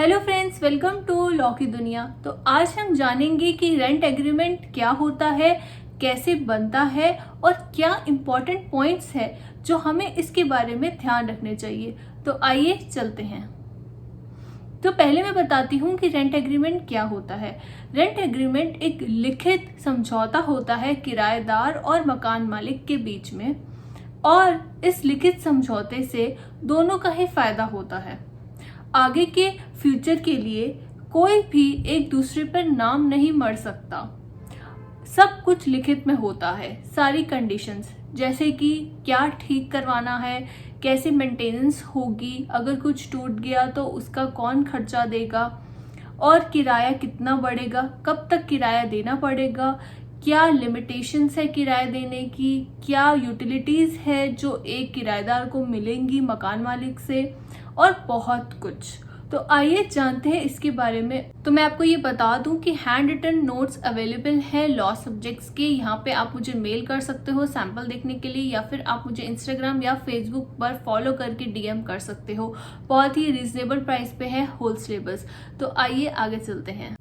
Hello friends, welcome to law की दुनिया। तो आज हम जानेंगे कि रेंट एग्रीमेंट क्या होता है, कैसे बनता है और क्या इम्पोर्टेंट पॉइंट्स है जो हमें इसके बारे में ध्यान रखने चाहिए। तो आइए चलते हैं। तो पहले मैं बताती हूँ कि रेंट एग्रीमेंट क्या होता है। रेंट एग्रीमेंट एक लिखित समझौता होता है किराएदार और मकान मालिक के बीच में, और इस लिखित समझौते से दोनों का ही फायदा होता है। आगे के फ्यूचर के लिए कोई भी एक दूसरे पर नाम नहीं मढ़ सकता। सब कुछ लिखित में होता है, सारी कंडीशंस, जैसे कि क्या ठीक करवाना है, कैसे मेंटेनेंस होगी, अगर कुछ टूट गया तो उसका कौन खर्चा देगा, और किराया कितना बढ़ेगा, कब तक किराया देना पड़ेगा, क्या लिमिटेशंस है किराया देने की, क्या यूटिलिटीज है जो एक किराएदार को मिलेंगी मकान मालिक से, और बहुत कुछ। तो आइए जानते हैं इसके बारे में। तो मैं आपको ये बता दूं कि हैंड रिटन नोट्स अवेलेबल है लॉ सब्जेक्ट्स के। यहाँ पे आप मुझे मेल कर सकते हो सैंपल देखने के लिए, या फिर आप मुझे इंस्टाग्राम या फेसबुक पर फॉलो करके डीएम कर सकते हो। बहुत ही रीजनेबल प्राइस पे है, होल सिलेबस। तो आइए आगे चलते हैं।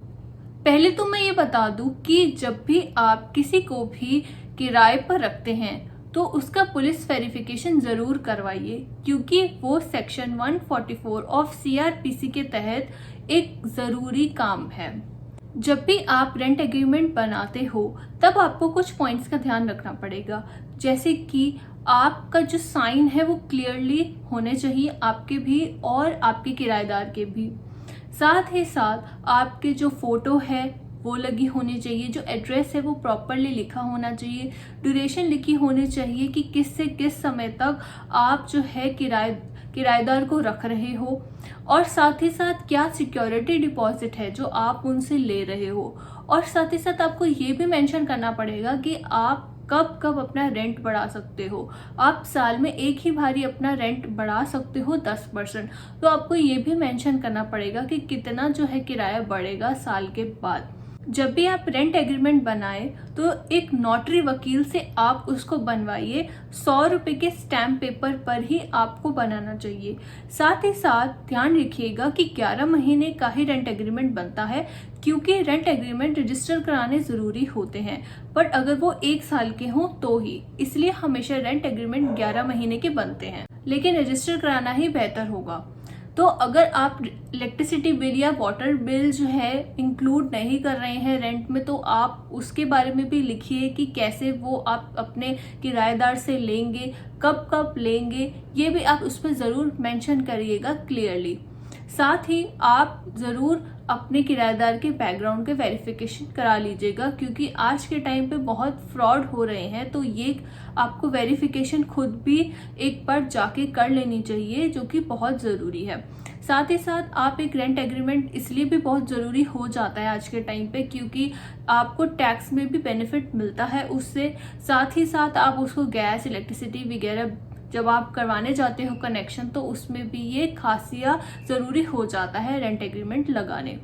पहले तो मैं ये बता दूं कि जब भी आप किसी को भी किराए पर रखते हैं तो उसका पुलिस वेरिफिकेशन जरूर करवाइए, क्योंकि वो सेक्शन 144 ऑफ सीआरपीसी के तहत एक जरूरी काम है। जब भी आप रेंट एग्रीमेंट बनाते हो तब आपको कुछ पॉइंट्स का ध्यान रखना पड़ेगा, जैसे कि आपका जो साइन है वो क्लियरली होने चाहिए, आपके भी और आपके किराएदार के भी। साथ ही साथ आपके जो फोटो है वो लगी होनी चाहिए, जो एड्रेस है वो प्रॉपरली लिखा होना चाहिए, ड्यूरेशन लिखी होनी चाहिए कि किस से किस समय तक आप जो है किराएदार को रख रहे हो, और साथ ही साथ क्या सिक्योरिटी डिपॉजिट है जो आप उनसे ले रहे हो। और साथ ही साथ आपको ये भी मेंशन करना पड़ेगा कि आप कब कब अपना रेंट बढ़ा सकते हो। आप साल में एक ही बारी अपना रेंट बढ़ा सकते हो 10%। तो आपको ये भी मेंशन करना पड़ेगा कि कितना जो है किराया बढ़ेगा साल के बाद। जब भी आप रेंट एग्रीमेंट बनाए तो एक नोटरी वकील से आप उसको बनवाइए। 100 रुपए के स्टैम्प पेपर पर ही आपको बनाना चाहिए। साथ ही साथ ध्यान रखिएगा कि 11 महीने का ही रेंट एग्रीमेंट बनता है, क्योंकि रेंट एग्रीमेंट रजिस्टर कराने जरूरी होते हैं, पर अगर वो 1 साल के हों तो ही। इसलिए हमेशा रेंट एग्रीमेंट 11 महीने के बनते हैं, लेकिन रजिस्टर कराना ही बेहतर होगा। तो अगर आप इलेक्ट्रिसिटी बिल या वाटर बिल जो है इंक्लूड नहीं कर रहे हैं रेंट में, तो आप उसके बारे में भी लिखिए कि कैसे वो आप अपने किराएदार से लेंगे, कब कब लेंगे, ये भी आप उस पर ज़रूर मेंशन करिएगा क्लियरली। साथ ही आप ज़रूर अपने किराएदार के बैकग्राउंड के वेरिफिकेशन करा लीजिएगा, क्योंकि आज के टाइम पे बहुत फ्रॉड हो रहे हैं। तो ये आपको वेरिफिकेशन खुद भी एक बार जाके कर लेनी चाहिए, जो कि बहुत ज़रूरी है। साथ ही साथ आप एक रेंट एग्रीमेंट इसलिए भी बहुत ज़रूरी हो जाता है आज के टाइम पे, क्योंकि आपको टैक्स में भी बेनिफिट मिलता है उससे। साथ ही साथ आप उसको गैस, इलेक्ट्रिसिटी वगैरह जब आप करवाने जाते हो कनेक्शन, तो उसमें भी ये खासियत ज़रूरी हो जाता है रेंट एग्रीमेंट लगाने।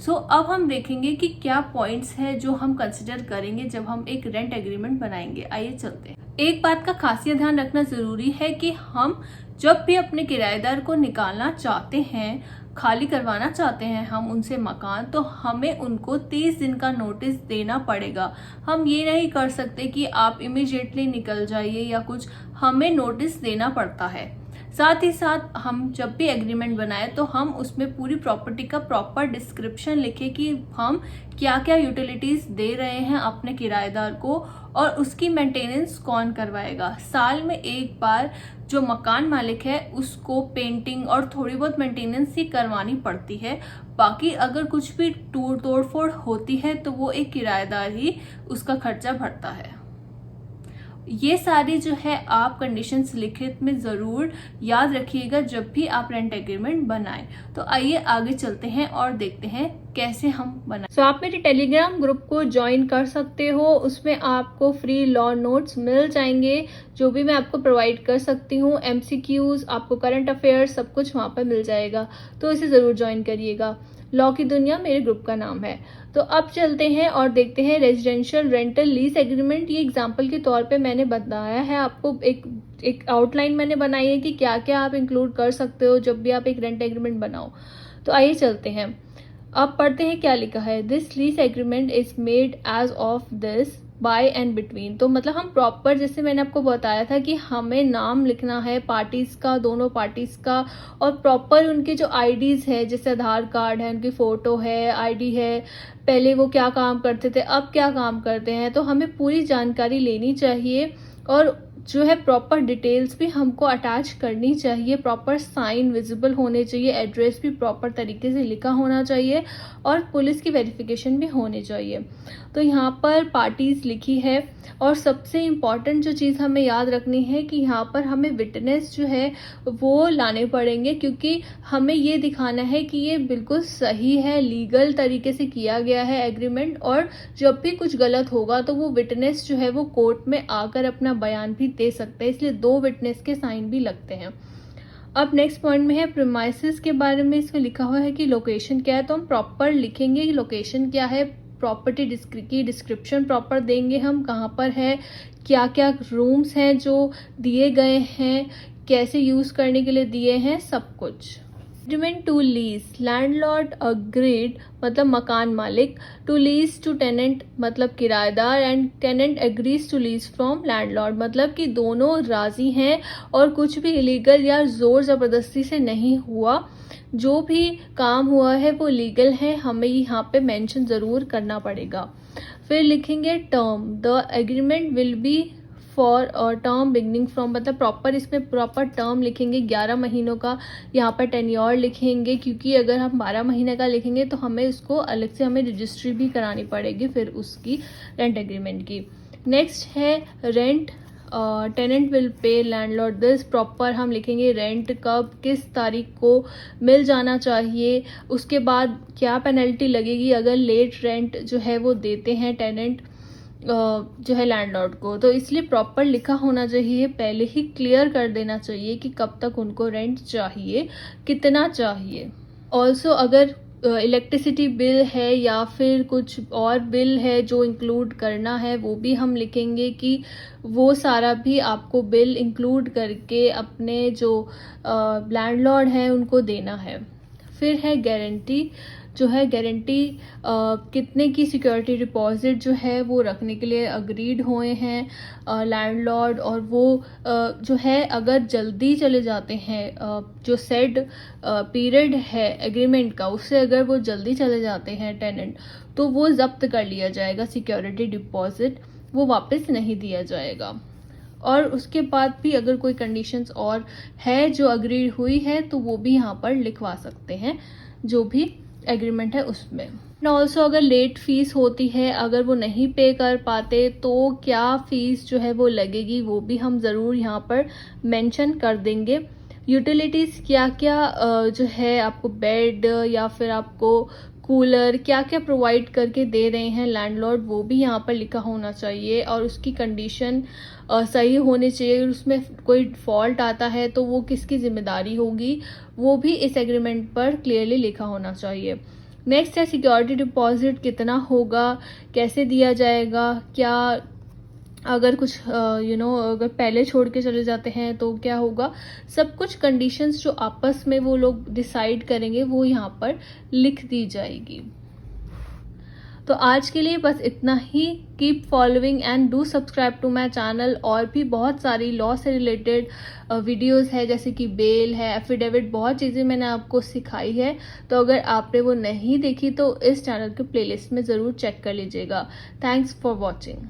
अब हम देखेंगे कि क्या पॉइंट्स है जो हम कंसिडर करेंगे जब हम एक रेंट एग्रीमेंट बनाएंगे। आइए चलते हैं। एक बात का खासियत ध्यान रखना ज़रूरी है कि हम जब भी अपने किराएदार को निकालना चाहते हैं, खाली करवाना चाहते हैं हम उनसे मकान, तो हमें उनको 30 दिन का नोटिस देना पड़ेगा। हम ये नहीं कर सकते कि आप इमीडिएटली निकल जाइए या कुछ, हमें नोटिस देना पड़ता है। साथ ही साथ हम जब भी एग्रीमेंट बनाए तो हम उसमें पूरी प्रॉपर्टी का प्रॉपर डिस्क्रिप्शन लिखें कि हम क्या क्या यूटिलिटीज दे रहे हैं अपने किराएदार को, और उसकी मेंटेनेंस कौन करवाएगा। साल में एक बार जो मकान मालिक है उसको पेंटिंग और थोड़ी बहुत मेंटेनेंस ही करवानी पड़ती है। बाकी अगर कुछ भी तोड़फोड़ होती है तो वो एक किराएदार ही उसका खर्चा भरता है। ये सारी जो है आप कंडीशंस लिखित में ज़रूर याद रखिएगा जब भी आप रेंट एग्रीमेंट बनाएं। तो आइए आगे चलते हैं और देखते हैं कैसे हम बनाएं। आप मेरे टेलीग्राम ग्रुप को ज्वाइन कर सकते हो, उसमें आपको फ्री लॉ नोट्स मिल जाएंगे जो भी मैं आपको प्रोवाइड कर सकती हूँ। MCQs, आपको करंट अफेयर्स, सब कुछ वहाँ पर मिल जाएगा, तो इसे ज़रूर ज्वाइन करिएगा। लॉ की दुनिया मेरे ग्रुप का नाम है। तो अब चलते हैं और देखते हैं रेजिडेंशियल रेंटल लीज एग्रीमेंट। ये एग्जांपल के तौर पे मैंने बताया है आपको, एक आउटलाइन मैंने बनाई है कि क्या क्या आप इंक्लूड कर सकते हो जब भी आप एक रेंट एग्रीमेंट बनाओ। तो आइए चलते हैं, अब पढ़ते हैं क्या लिखा है। This lease agreement is made as of this by and between. तो मतलब हम प्रॉपर, जैसे मैंने आपको बताया था कि हमें नाम लिखना है पार्टीज का, दोनों पार्टीज का, और प्रॉपर उनके जो आईडीज है, जैसे आधार कार्ड है, उनकी फोटो है, आईडी है, पहले वो क्या काम करते थे, अब क्या काम करते हैं, तो हमें पूरी जानकारी लेनी चाहिए। और जो है प्रॉपर डिटेल्स भी हमको अटैच करनी चाहिए, प्रॉपर साइन विजिबल होने चाहिए, एड्रेस भी प्रॉपर तरीके से लिखा होना चाहिए, और पुलिस की वेरिफिकेशन भी होनी चाहिए। तो यहाँ पर पार्टीज लिखी है, और सबसे इम्पॉर्टेंट जो चीज़ हमें याद रखनी है कि यहाँ पर हमें विटनेस जो है वो लाने पड़ेंगे, क्योंकि हमें ये दिखाना है कि ये बिल्कुल सही है, लीगल तरीके से किया गया है एग्रीमेंट, और जब भी कुछ गलत होगा तो वो विटनेस जो है वो कोर्ट में आकर अपना बयान भी दे सकते हैं, इसलिए 2 विटनेस के साइन भी लगते हैं। अब नेक्स्ट पॉइंट में है प्रीमाइसेस के बारे में। इसमें लिखा हुआ है कि लोकेशन क्या है, तो हम प्रॉपर लिखेंगे कि लोकेशन क्या है, प्रॉपर्टी की डिस्क्रिप्शन प्रॉपर देंगे, हम कहाँ पर है, क्या क्या रूम्स हैं जो दिए गए हैं, कैसे यूज़ करने के लिए दिए हैं, सब कुछ। Agreement to lease, landlord agreed मतलब मकान मालिक, टू लीज टू टेनेंट मतलब किराएदार, and tenant agrees to lease from landlord मतलब कि दोनों राजी हैं और कुछ भी इलीगल या जोर ज़बरदस्ती से नहीं हुआ, जो भी काम हुआ है वो लीगल है, हमें यहाँ पे मेंशन ज़रूर करना पड़ेगा। फिर लिखेंगे term, the agreement will be for term beginning from मतलब प्रॉपर, इसमें प्रॉपर टर्म लिखेंगे 11 महीनों का, यहाँ पर टेन्योर लिखेंगे, क्योंकि अगर हम 12 महीने का लिखेंगे तो हमें उसको अलग से हमें रजिस्ट्री भी करानी पड़ेगी फिर उसकी रेंट एग्रीमेंट की। नेक्स्ट है rent, tenant will pay landlord this, proper हम लिखेंगे रेंट कब किस तारीख को मिल जाना चाहिए, उसके बाद क्या पेनल्टी लगेगी अगर लेट रेंट जो है वो देते हैं टेनेंट जो है लैंडलॉर्ड को, तो इसलिए प्रॉपर लिखा होना चाहिए, पहले ही क्लियर कर देना चाहिए कि कब तक उनको रेंट चाहिए, कितना चाहिए। ऑल्सो अगर इलेक्ट्रिसिटी बिल है या फिर कुछ और बिल है जो इंक्लूड करना है, वो भी हम लिखेंगे कि वो सारा भी आपको बिल इंक्लूड करके अपने जो लैंडलॉर्ड हैं उनको देना है। फिर है गारंटी, जो है गारंटी कितने की सिक्योरिटी डिपॉजिट जो है वो रखने के लिए अग्रीड हुए हैं लैंडलॉर्ड, और वो जो है अगर जल्दी चले जाते हैं जो सेड पीरियड है एग्रीमेंट का, उससे अगर वो जल्दी चले जाते हैं टेनेंट, तो वो जब्त कर लिया जाएगा सिक्योरिटी डिपॉजिट, वो वापस नहीं दिया जाएगा। और उसके बाद भी अगर कोई कंडीशंस और है जो अग्रीड हुई है तो वो भी यहाँ पर लिखवा सकते हैं जो भी एग्रीमेंट है उसमें। ऑल्सो अगर लेट फीस होती है, अगर वो नहीं पे कर पाते तो क्या फीस जो है वो लगेगी, वो भी हम ज़रूर यहाँ पर मेंशन कर देंगे। यूटिलिटीज़ क्या क्या जो है आपको बेड या फिर आपको कूलर क्या क्या प्रोवाइड करके दे रहे हैं लैंडलॉर्ड, वो भी यहाँ पर लिखा होना चाहिए, और उसकी कंडीशन सही होनी चाहिए। उसमें कोई फॉल्ट आता है तो वो किसकी जिम्मेदारी होगी, वो भी इस एग्रीमेंट पर क्लियरली लिखा होना चाहिए। नेक्स्ट है सिक्योरिटी डिपॉजिट कितना होगा, कैसे दिया जाएगा, क्या अगर कुछ अगर पहले छोड़ के चले जाते हैं तो क्या होगा, सब कुछ कंडीशंस जो आपस में वो लोग डिसाइड करेंगे वो यहाँ पर लिख दी जाएगी। तो आज के लिए बस इतना ही। Keep following and do subscribe to my channel. और भी बहुत सारी लॉ से रिलेटेड वीडियोस है, जैसे कि बेल है, एफिडेविट, बहुत चीज़ें मैंने आपको सिखाई है, तो अगर आपने वो नहीं देखी तो इस चैनल के प्लेलिस्ट में ज़रूर चेक कर लीजिएगा। Thanks for watching.